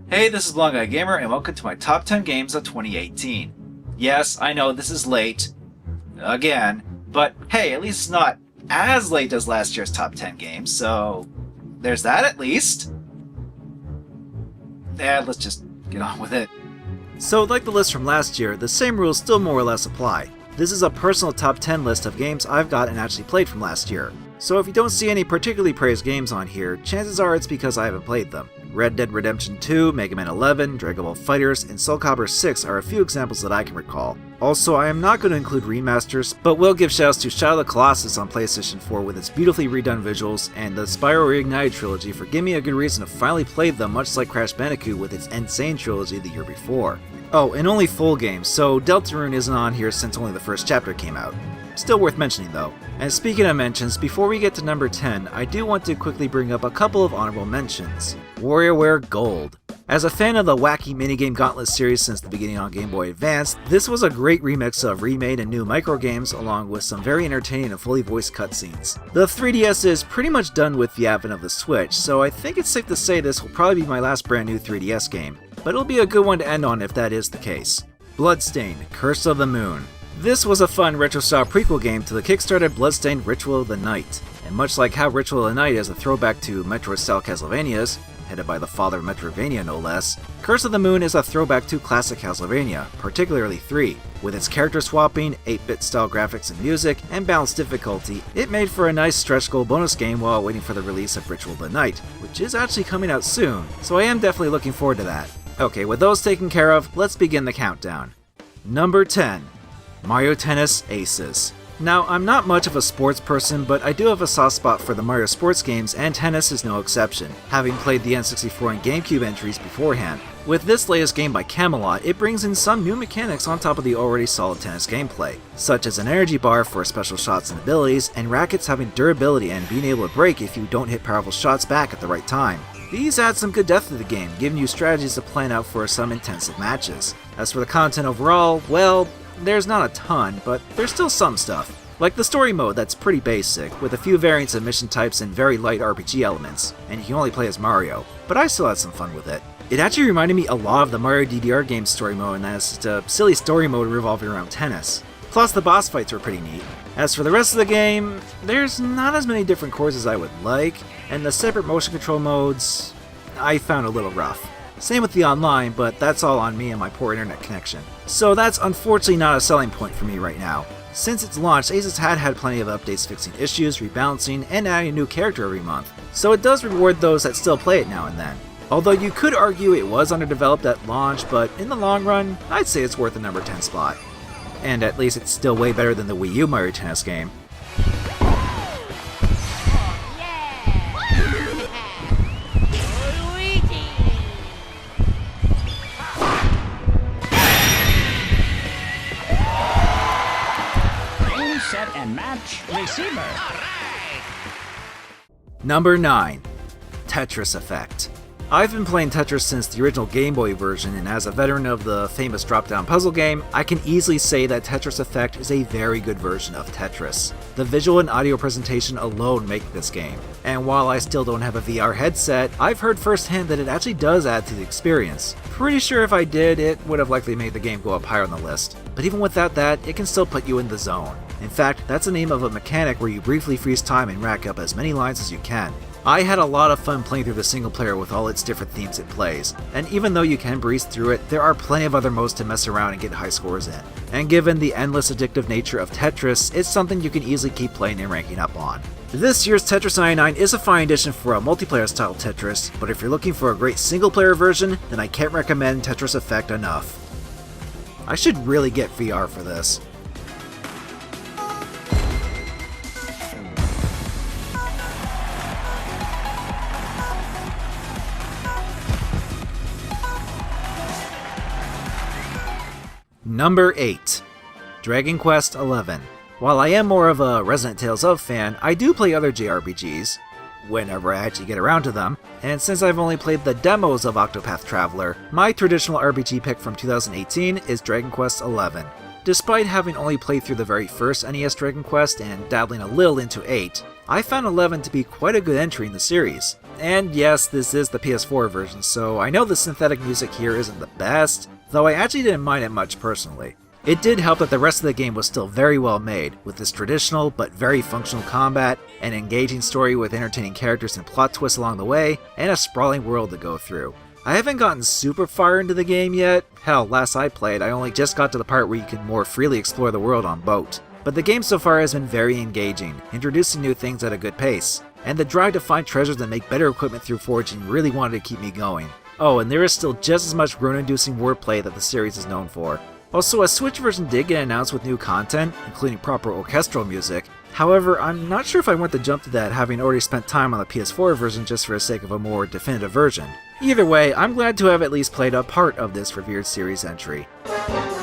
Hey, this is Blondeguygamer, and welcome to my top 10 games of 2018. Yes, I know this is late, again, but hey, at least it's not as late as last year's top 10 games, so there's that at least. Yeah, let's just get on with it. So like the list from last year, the same rules still more or less apply. This is a personal top 10 list of games I've got and actually played from last year. So if you don't see any particularly praised games on here, chances are it's because I haven't played them. Red Dead Redemption 2, Mega Man 11, Dragon Ball FighterZ, and Soul Calibur 6 are a few examples that I can recall. Also, I am not going to include remasters, but will give shoutouts to Shadow of the Colossus on PlayStation 4 with its beautifully redone visuals, and the Spyro Reignited trilogy for giving me a good reason to finally play them, much like Crash Bandicoot with its Insane trilogy the year before. Oh, and only full games, so Deltarune isn't on here since only the first chapter came out. Still worth mentioning though. And speaking of mentions, before we get to number 10, I do want to quickly bring up a couple of honorable mentions. WarioWare Gold. As a fan of the wacky minigame Gauntlet series since the beginning on Game Boy Advance, this was a great remix of remade and new microgames along with some very entertaining and fully voiced cutscenes. The 3DS is pretty much done with the advent of the Switch, so I think it's safe to say this will probably be my last brand new 3DS game, but it'll be a good one to end on if that is the case. Bloodstained: Curse of the Moon. This was a fun retro-style prequel game to the Kickstarted Bloodstained Ritual of the Night, and much like how Ritual of the Night is a throwback to Metroid-style Castlevanias, headed by the father of Metroidvania no less, Curse of the Moon is a throwback to classic Castlevania, particularly 3. With its character swapping, 8-bit style graphics and music, and balanced difficulty, it made for a nice stretch goal bonus game while waiting for the release of Ritual of the Night, which is actually coming out soon, so I am definitely looking forward to that. Okay, with those taken care of, let's begin the countdown. Number 10. Mario Tennis Aces. Now, I'm not much of a sports person, but I do have a soft spot for the Mario sports games, and tennis is no exception, having played the N64 and GameCube entries beforehand. With this latest game by Camelot, it brings in some new mechanics on top of the already solid tennis gameplay, such as an energy bar for special shots and abilities, and rackets having durability and being able to break if you don't hit powerful shots back at the right time. These add some good depth to the game, giving you strategies to plan out for some intensive matches. As for the content overall, well, there's not a ton, but there's still some stuff. Like the story mode that's pretty basic, with a few variants of mission types and very light RPG elements, and you can only play as Mario, but I still had some fun with it. It actually reminded me a lot of the Mario DDR game's story mode, and as just a silly story mode revolving around tennis. Plus the boss fights were pretty neat. As for the rest of the game, there's not as many different cores as I would like, and the separate motion control modes I found a little rough. Same with the online, but that's all on me and my poor internet connection. So that's unfortunately not a selling point for me right now. Since its launch, Aces had plenty of updates fixing issues, rebalancing, and adding a new character every month, so it does reward those that still play it now and then. Although you could argue it was underdeveloped at launch, but in the long run, I'd say it's worth the number 10 spot. And at least it's still way better than the Wii U Mario Tennis game. Set and match receiver. Number 9. Tetris Effect. I've been playing Tetris since the original Game Boy version, and as a veteran of the famous drop-down puzzle game, I can easily say that Tetris Effect is a very good version of Tetris. The visual and audio presentation alone make this game, and while I still don't have a VR headset, I've heard firsthand that it actually does add to the experience. Pretty sure if I did, it would have likely made the game go up higher on the list, but even without that, it can still put you in the zone. In fact, that's the name of a mechanic where you briefly freeze time and rack up as many lines as you can. I had a lot of fun playing through the single player with all its different themes it plays, and even though you can breeze through it, there are plenty of other modes to mess around and get high scores in. And given the endless addictive nature of Tetris, it's something you can easily keep playing and ranking up on. This year's Tetris 99 is a fine addition for a multiplayer style Tetris, but if you're looking for a great single player version, then I can't recommend Tetris Effect enough. I should really get VR for this. Number 8. Dragon Quest XI. While I am more of a Resident Tales of fan, I do play other JRPGs, whenever I actually get around to them, and since I've only played the demos of Octopath Traveler, my traditional RPG pick from 2018 is Dragon Quest XI. Despite having only played through the very first NES Dragon Quest and dabbling a little into 8, I found 11 to be quite a good entry in the series. And yes, this is the PS4 version, so I know the synthetic music here isn't the best, though I actually didn't mind it much personally. It did help that the rest of the game was still very well made, with this traditional but very functional combat, an engaging story with entertaining characters and plot twists along the way, and a sprawling world to go through. I haven't gotten super far into the game yet. Hell, last I played, I only just got to the part where you can more freely explore the world on boat. But the game so far has been very engaging, introducing new things at a good pace, and the drive to find treasures and make better equipment through forging really wanted to keep me going. Oh, and there is still just as much groan-inducing wordplay that the series is known for. Also, a Switch version did get announced with new content, including proper orchestral music. However, I'm not sure if I want to jump to that having already spent time on the PS4 version just for the sake of a more definitive version. Either way, I'm glad to have at least played a part of this revered series entry. Let's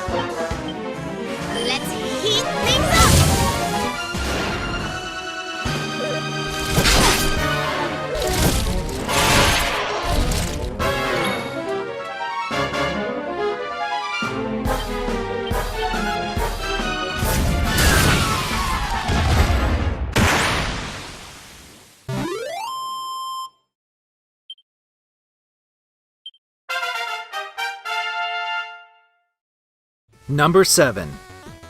heat things up! Number 7.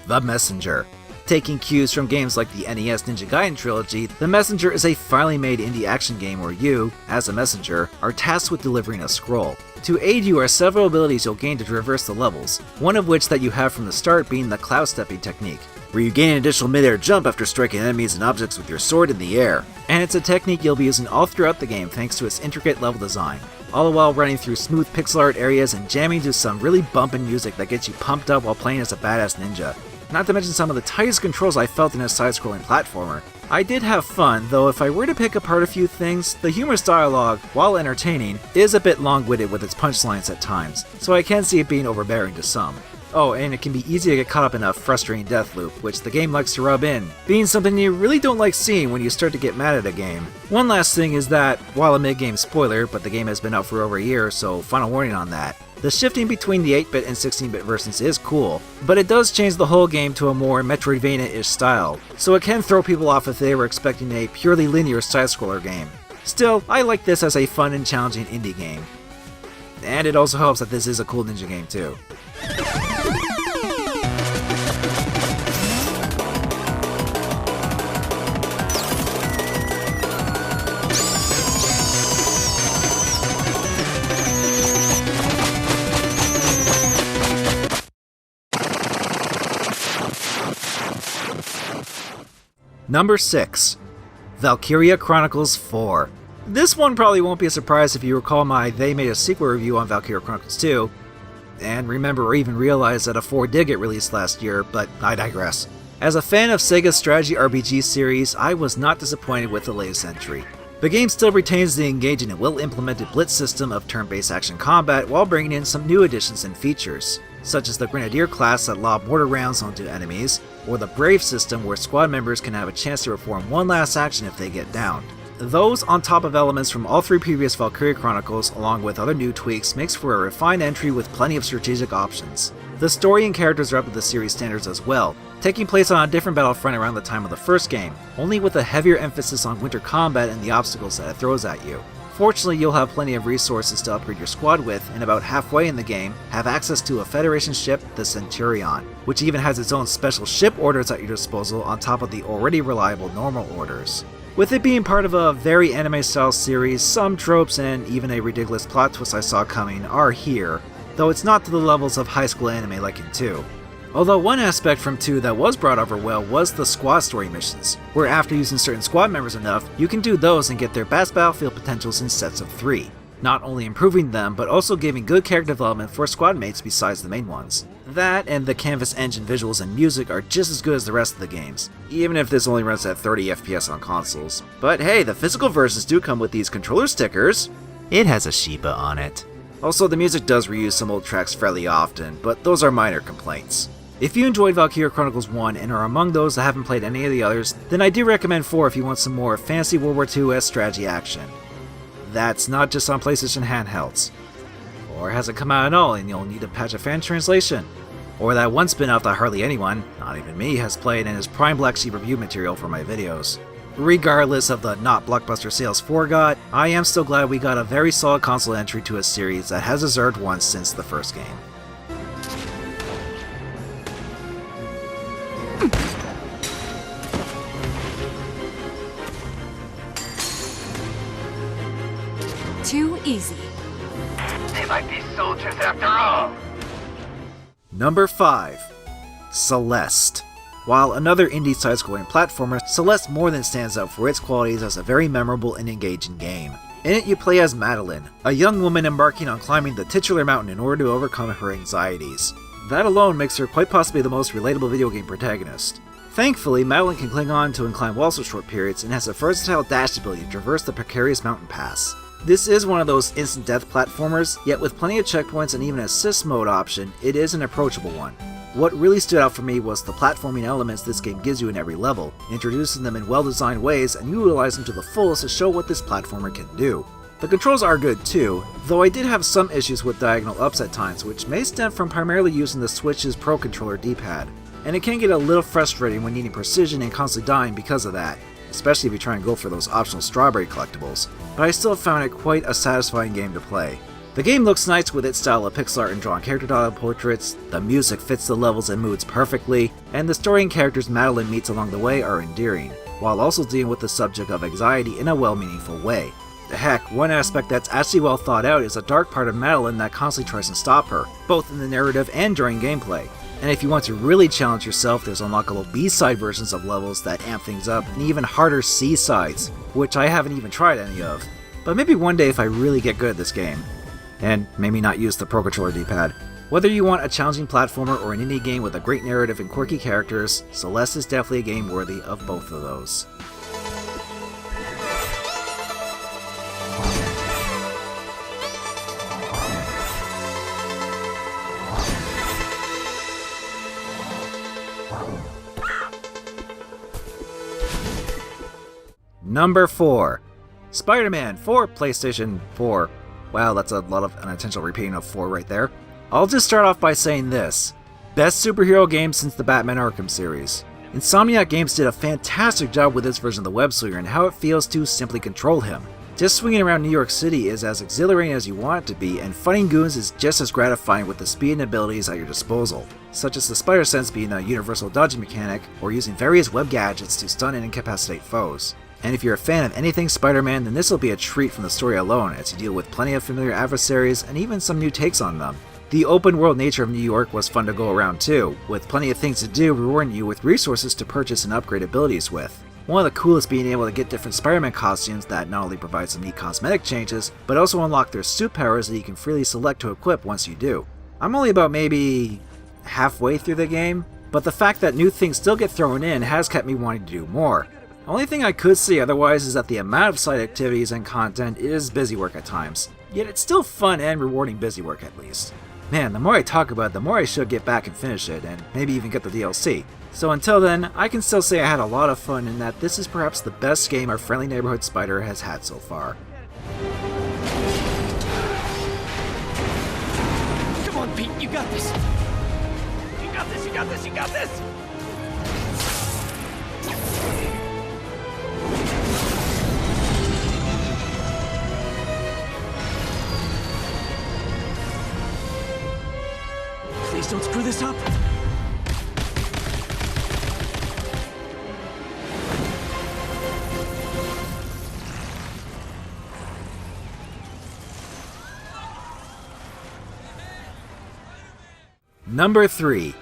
The Messenger. Taking cues from games like the NES Ninja Gaiden trilogy, The Messenger is a finely made indie action game where you, as a messenger, are tasked with delivering a scroll. To aid you are several abilities you'll gain to traverse the levels, one of which that you have from the start being the cloud stepping technique, where you gain an additional mid-air jump after striking enemies and objects with your sword in the air. And it's a technique you'll be using all throughout the game thanks to its intricate level design, all the while running through smooth pixel art areas and jamming to some really bumpin' music that gets you pumped up while playing as a badass ninja. Not to mention some of the tightest controls I felt in a side-scrolling platformer. I did have fun, though if I were to pick apart a few things, the humorous dialogue, while entertaining, is a bit long-witted with its punchlines at times, so I can see it being overbearing to some. Oh, and it can be easy to get caught up in a frustrating death loop, which the game likes to rub in, being something you really don't like seeing when you start to get mad at a game. One last thing is that, while a mid-game spoiler, but the game has been out for over a year, so final warning on that, the shifting between the 8-bit and 16-bit versions is cool, but it does change the whole game to a more Metroidvania-ish style, so it can throw people off if they were expecting a purely linear side-scroller game. Still, I like this as a fun and challenging indie game. And it also helps that this is a cool ninja game too. Number 6. Valkyria Chronicles 4. This one probably won't be a surprise if you recall my They Made a Sequel review on Valkyria Chronicles 2, and remember or even realize that a 4 did get released last year, but I digress. As a fan of Sega's strategy RPG series, I was not disappointed with the latest entry. The game still retains the engaging and well-implemented blitz system of turn-based action combat while bringing in some new additions and features, such as the Grenadier class that lob mortar rounds onto enemies, or the Brave system where squad members can have a chance to perform one last action if they get downed. Those, on top of elements from all 3 previous Valkyria Chronicles, along with other new tweaks, makes for a refined entry with plenty of strategic options. The story and characters are up to the series standards as well, taking place on a different battlefront around the time of the first game, only with a heavier emphasis on winter combat and the obstacles that it throws at you. Fortunately, you'll have plenty of resources to upgrade your squad with, and about halfway in the game, have access to a Federation ship, the Centurion, which even has its own special ship orders at your disposal on top of the already reliable normal orders. With it being part of a very anime-style series, some tropes and even a ridiculous plot twist I saw coming are here, though it's not to the levels of high school anime like in 2. Although one aspect from 2 that was brought over well was the squad story missions, where after using certain squad members enough, you can do those and get their best battlefield potentials in sets of 3, not only improving them but also giving good character development for squad mates besides the main ones. That and the canvas engine visuals and music are just as good as the rest of the games, even if this only runs at 30 FPS on consoles. But hey, the physical versions do come with these controller stickers. It has a Shiba on it. Also, the music does reuse some old tracks fairly often, but those are minor complaints. If you enjoyed Valkyria Chronicles 1 and are among those that haven't played any of the others, then I do recommend 4 if you want some more fancy World War II-esque strategy action. That's not just on PlayStation handhelds. Or has it come out at all and you'll need a patch of fan translation? or that one spin-off that hardly anyone, not even me, has played and is prime Black Sheep review material for my videos. Regardless of the not blockbuster sales forgot, I am still glad we got a very solid console entry to a series that has deserved one since the first game. Too easy. They might be soldiers after all. Number 5. Celeste. While another indie side-scrolling platformer, Celeste more than stands out for its qualities as a very memorable and engaging game. In it you play as Madeline, a young woman embarking on climbing the titular mountain in order to overcome her anxieties. That alone makes her quite possibly the most relatable video game protagonist. Thankfully, Madeline can cling on to and climb walls for short periods and has a versatile dash ability to traverse the precarious mountain pass. This is one of those instant death platformers, yet with plenty of checkpoints and even an assist mode option, it is an approachable one. What really stood out for me was the platforming elements this game gives you in every level, introducing them in well-designed ways and utilize them to the fullest to show what this platformer can do. The controls are good too, though I did have some issues with diagonal ups at times, which may stem from primarily using the Switch's Pro Controller D-pad, and it can get a little frustrating when needing precision and constantly dying because of that, especially if you try and go for those optional strawberry collectibles, but I still found it quite a satisfying game to play. The game looks nice with its style of pixel art and drawn character data portraits, the music fits the levels and moods perfectly, and the story and characters Madeline meets along the way are endearing, while also dealing with the subject of anxiety in a well-meaningful way. Heck, one aspect that's actually well thought out is a dark part of Madeline that constantly tries to stop her, both in the narrative and during gameplay. And if you want to really challenge yourself, there's unlockable B-side versions of levels that amp things up, and even harder C-sides, which I haven't even tried any of. But maybe one day if I really get good at this game. And maybe not use the Pro Controller D-pad. Whether you want a challenging platformer or an indie game with a great narrative and quirky characters, Celeste is definitely a game worthy of both of those. Number 4. SpiderMan for PlayStation 4. Wow, that's a lot of unintentional repeating of 4 right there. I'll just start off by saying this. Best superhero game since the Batman Arkham series. Insomniac Games did a fantastic job with this version of the web slinger and how it feels to simply control him. Just swinging around New York City is as exhilarating as you want it to be, and fighting goons is just as gratifying with the speed and abilities at your disposal, such as the spider sense being a universal dodging mechanic, or using various web gadgets to stun and incapacitate foes. And if you're a fan of anything Spider-Man, then this will be a treat from the story alone, as you deal with plenty of familiar adversaries and even some new takes on them. The open world nature of New York was fun to go around too, with plenty of things to do rewarding you with resources to purchase and upgrade abilities with. One of the coolest being able to get different Spider-Man costumes that not only provide some neat cosmetic changes, but also unlock their suit powers that you can freely select to equip once you do. I'm only about maybe halfway through the game, but the fact that new things still get thrown in has kept me wanting to do more. Only thing I could say otherwise is that the amount of side activities and content is busy work at times, yet it's still fun and rewarding busy work at least. Man, the more I talk about it, the more I should get back and finish it, and maybe even get the DLC. So until then, I can still say I had a lot of fun and that this is perhaps the best game our friendly neighborhood spider has had so far. Come on, Pete, you got this. You got this, you got this, you got this. Please don't screw this up. Number 3.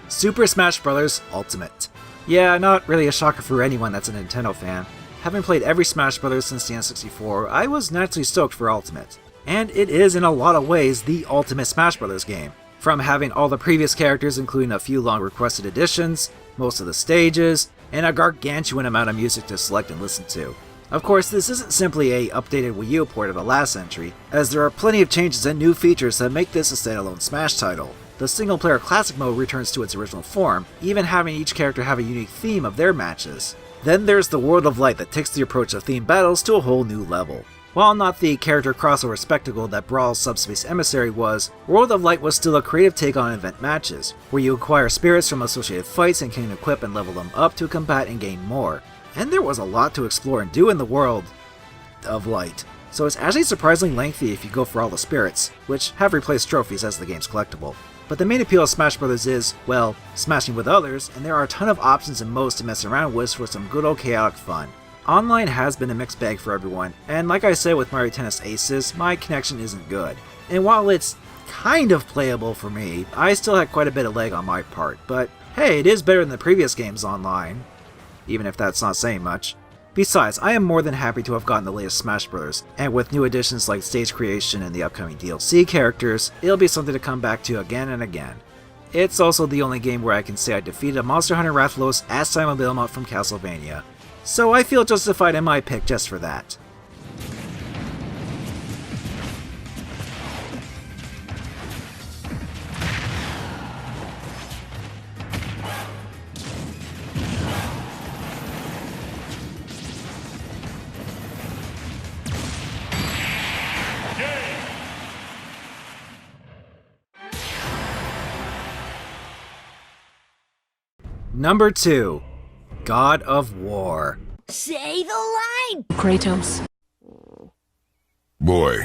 Super Smash Bros. Ultimate. Yeah, not really a shocker for anyone that's a Nintendo fan. Having played every Smash Bros. Since the N64, I was naturally stoked for Ultimate. And it is in a lot of ways the ultimate Smash Bros. Game. From having all the previous characters including a few long requested additions, most of the stages, and a gargantuan amount of music to select and listen to. Of course, this isn't simply a updated Wii U port of the last entry, as there are plenty of changes and new features that make this a standalone Smash title. The single-player classic mode returns to its original form, even having each character have a unique theme of their matches. Then there's the World of Light that takes the approach of themed battles to a whole new level. While not the character crossover spectacle that Brawl's Subspace Emissary was, World of Light was still a creative take on event matches, where you acquire spirits from associated fights and can equip and level them up to combat and gain more. And there was a lot to explore and do in the World of Light, so it's actually surprisingly lengthy if you go for all the spirits, which have replaced trophies as the game's collectible. But the main appeal of Smash Bros. Is, well, smashing with others, and there are a ton of options and modes to mess around with for some good old chaotic fun. Online has been a mixed bag for everyone, and like I said with Mario Tennis Aces, my connection isn't good. And while it's kind of playable for me, I still had quite a bit of lag on my part, but hey, it is better than the previous games online, even if that's not saying much. Besides, I am more than happy to have gotten the latest Smash Bros., and with new additions like stage creation and the upcoming DLC characters, it'll be something to come back to again and again. It's also the only game where I can say I defeated a Monster Hunter Rathalos as Simon Belmont from Castlevania, so I feel justified in my pick just for that. Number 2. God of War. Say the line! Kratos. Boy.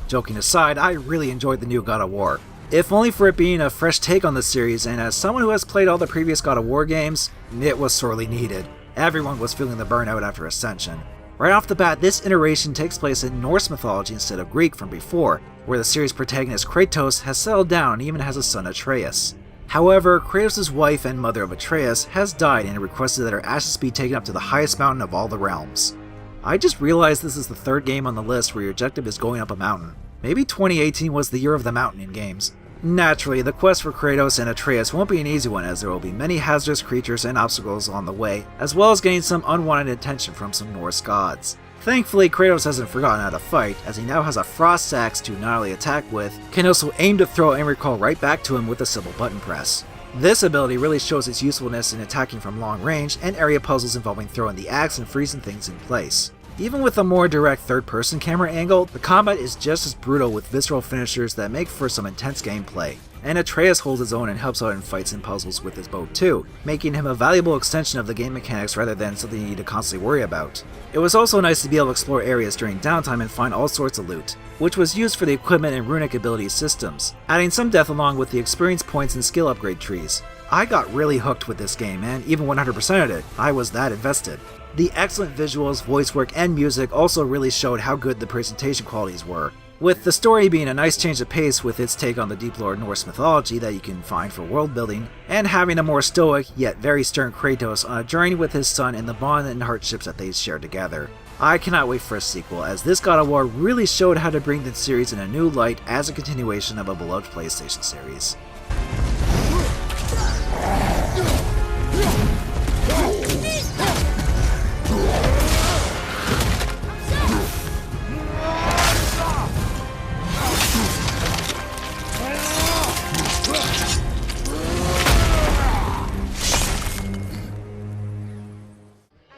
Joking aside, I really enjoyed the new God of War. If only for it being a fresh take on the series, and as someone who has played all the previous God of War games, it was sorely needed. Everyone was feeling the burnout after Ascension. Right off the bat, this iteration takes place in Norse mythology instead of Greek from before, where the series protagonist Kratos has settled down and even has a son Atreus. However, Kratos' wife and mother of Atreus has died and requested that her ashes be taken up to the highest mountain of all the realms. I just realized this is the third game on the list where your objective is going up a mountain. Maybe 2018 was the year of the mountain in games. Naturally, the quest for Kratos and Atreus won't be an easy one, as there will be many hazardous creatures and obstacles on the way, as well as getting some unwanted attention from some Norse gods. Thankfully, Kratos hasn't forgotten how to fight, as he now has a frost axe to not only attack with, can also aim to throw and recall right back to him with a simple button press. This ability really shows its usefulness in attacking from long range and area puzzles involving throwing the axe and freezing things in place. Even with a more direct third-person camera angle, the combat is just as brutal with visceral finishers that make for some intense gameplay. And Atreus holds his own and helps out in fights and puzzles with his bow too, making him a valuable extension of the game mechanics rather than something you need to constantly worry about. It was also nice to be able to explore areas during downtime and find all sorts of loot, which was used for the equipment and runic ability systems, adding some depth along with the experience points and skill upgrade trees. I got really hooked with this game, and even 100%ed it, I was that invested. The excellent visuals, voice work, and music also really showed how good the presentation qualities were, with the story being a nice change of pace with its take on the deep lore Norse mythology that you can find for world building, and having a more stoic yet very stern Kratos on a journey with his son and the bond and hardships that they share together. I cannot wait for a sequel, as this God of War really showed how to bring the series in a new light as a continuation of a beloved PlayStation series.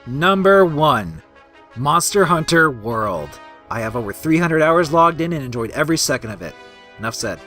Number 1. Monster Hunter World. I have over 300 hours logged in and enjoyed every second of it. Enough said.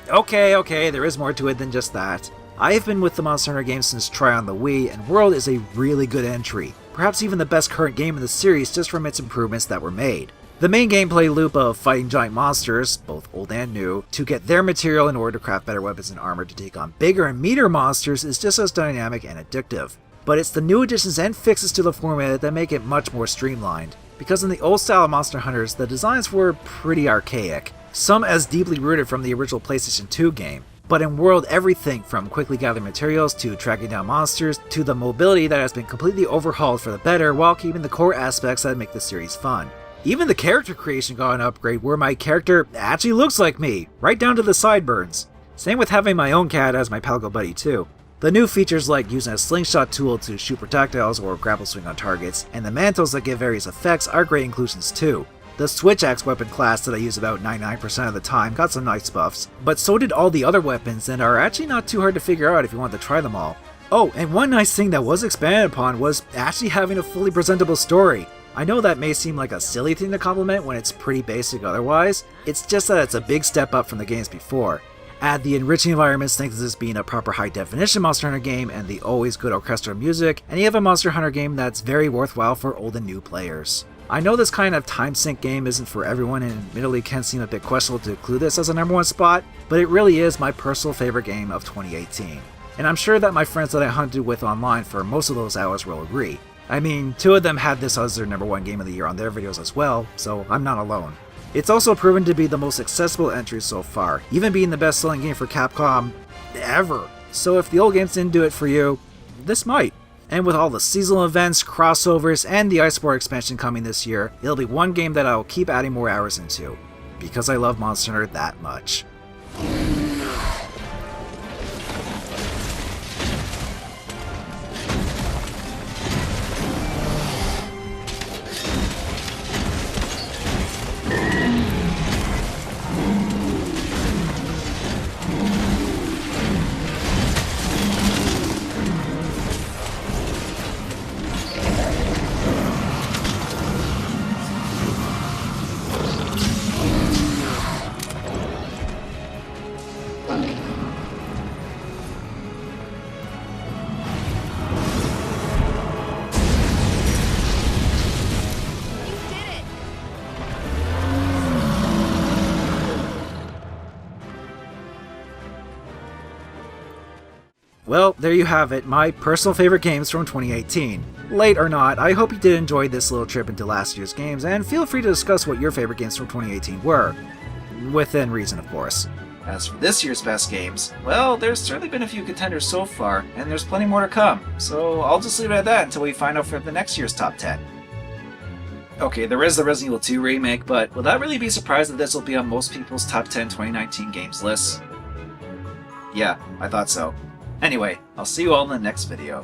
Okay, there is more to it than just that. I have been with the Monster Hunter games since Try on the Wii, and World is a really good entry. Perhaps even the best current game in the series just from its improvements that were made. The main gameplay loop of fighting giant monsters, both old and new, to get their material in order to craft better weapons and armor to take on bigger and meaner monsters is just as dynamic and addictive. But it's the new additions and fixes to the formula that make it much more streamlined, because in the old style of Monster Hunters, the designs were pretty archaic, some as deeply rooted from the original PlayStation 2 game. But in World, everything from quickly gathering materials to tracking down monsters to the mobility that has been completely overhauled for the better while keeping the core aspects that make the series fun. Even the character creation got an upgrade where my character actually looks like me, right down to the sideburns. Same with having my own cat as my pal buddy too. The new features like using a slingshot tool to shoot projectiles or grapple swing on targets, and the mantles that give various effects are great inclusions too. The Switch Axe weapon class that I use about 99% of the time got some nice buffs, but so did all the other weapons and are actually not too hard to figure out if you want to try them all. Oh, and one nice thing that was expanded upon was actually having a fully presentable story. I know that may seem like a silly thing to compliment when it's pretty basic otherwise, it's just that it's a big step up from the games before. Add the enriching environments thanks to this being a proper high-definition Monster Hunter game and the always good orchestral music, and you have a Monster Hunter game that's very worthwhile for old and new players. I know this kind of time sink game isn't for everyone and admittedly can seem a bit questionable to include this as a number one spot, but it really is my personal favorite game of 2018. And I'm sure that my friends that I hunted with online for most of those hours will agree. I mean, 2 of them had this as their number one game of the year on their videos as well, so I'm not alone. It's also proven to be the most accessible entry so far, even being the best selling game for Capcom ever. So if the old games didn't do it for you, this might. And with all the seasonal events, crossovers, and the Iceborne expansion coming this year, it'll be one game that I'll keep adding more hours into, because I love Monster Hunter that much. Well, there you have it, my personal favorite games from 2018. Late or not, I hope you did enjoy this little trip into last year's games, and feel free to discuss what your favorite games from 2018 were. Within reason, of course. As for this year's best games, well, there's certainly been a few contenders so far, and there's plenty more to come, so I'll just leave it at that until we find out for the next year's top 10. Okay, there is the Resident Evil 2 remake, but will that really be surprised that this will be on most people's top 10 2019 games lists? Yeah, I thought so. Anyway, I'll see you all in the next video.